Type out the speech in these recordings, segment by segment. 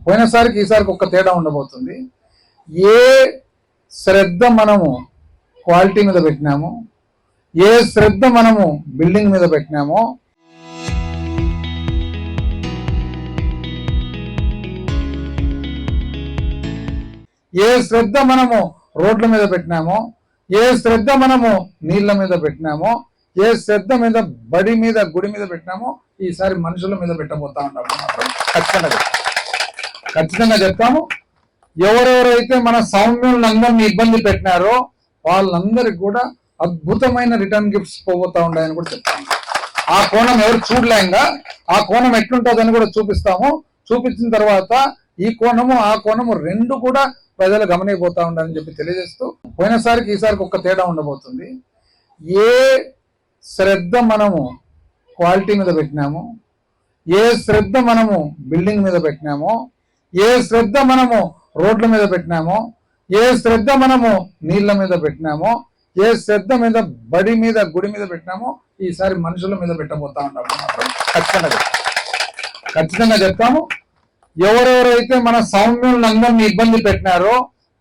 పోయినసారికి ఈసారికి ఒక్క తేడా ఉండబోతుంది. ఏ శ్రద్ధ మనము క్వాలిటీ మీద పెట్టినామో, ఏ శ్రద్ధ మనము బిల్డింగ్ మీద పెట్టినామో, ఏ శ్రద్ధ మనము రోడ్ల మీద పెట్టినామో, ఏ శ్రద్ధ మనము నీళ్ల మీద పెట్టినామో, ఏ శ్రద్ధ మీద బడి మీద గుడి మీద పెట్టినామో ఈసారి మనుషుల మీద పెట్టబోతా ఉంటాము. ఖచ్చితంగా చెప్తాము. ఎవరెవరైతే మన సౌమ్యులందరినీ ఇబ్బంది పెట్టినారో వాళ్ళందరికి కూడా అద్భుతమైన రిటర్న్ గిఫ్ట్స్ పోబోతా ఉంటాయని కూడా చెప్తాము. ఆ కోణం ఎవరు చూడలేంగా, ఆ కోణం ఎట్లుంటుందని కూడా చూపిస్తాము. చూపించిన తర్వాత ఈ కోణము ఆ కోణము రెండు కూడా ప్రజలు గమనిపోతా ఉండాలని చెప్పి తెలియజేస్తూ, పోయినసారికి ఈసారికి ఒక్క తేడా ఉండబోతుంది. ఏ శ్రద్ధ మనము క్వాలిటీ మీద పెట్టినామో, ఏ శ్రద్ధ మనము బిల్డింగ్ మీద పెట్టినామో, ఏ శ్రద్ధ మనము రోడ్ల మీద పెట్టినామో, ఏ శ్రద్ధ మనము నీళ్ల మీద పెట్టినామో, ఏ శ్రద్ధ మీద బడి మీద గుడి మీద పెట్టినామో ఈసారి మనుషుల మీద పెట్టబోతా ఉంటాము. ఖచ్చితంగా చెప్తాము. ఎవరెవరైతే మన సౌమ్యులందరినీ ఇబ్బంది పెట్టినారో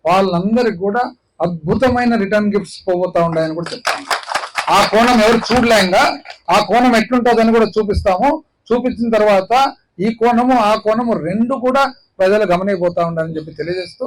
వాళ్ళందరికి కూడా అద్భుతమైన రిటర్న్ గిఫ్ట్స్ పోబోతా ఉంటాయని కూడా చెప్తాము. ఆ కోణం ఎవరు చూడలేంగా, ఆ కోణం ఎట్లుంటుందని కూడా చూపిస్తాము. చూపించిన తర్వాత ఈ కోణము ఆ కోణము రెండు కూడా ప్రజలు గమనిపోతా ఉండాలని చెప్పి తెలియజేస్తూ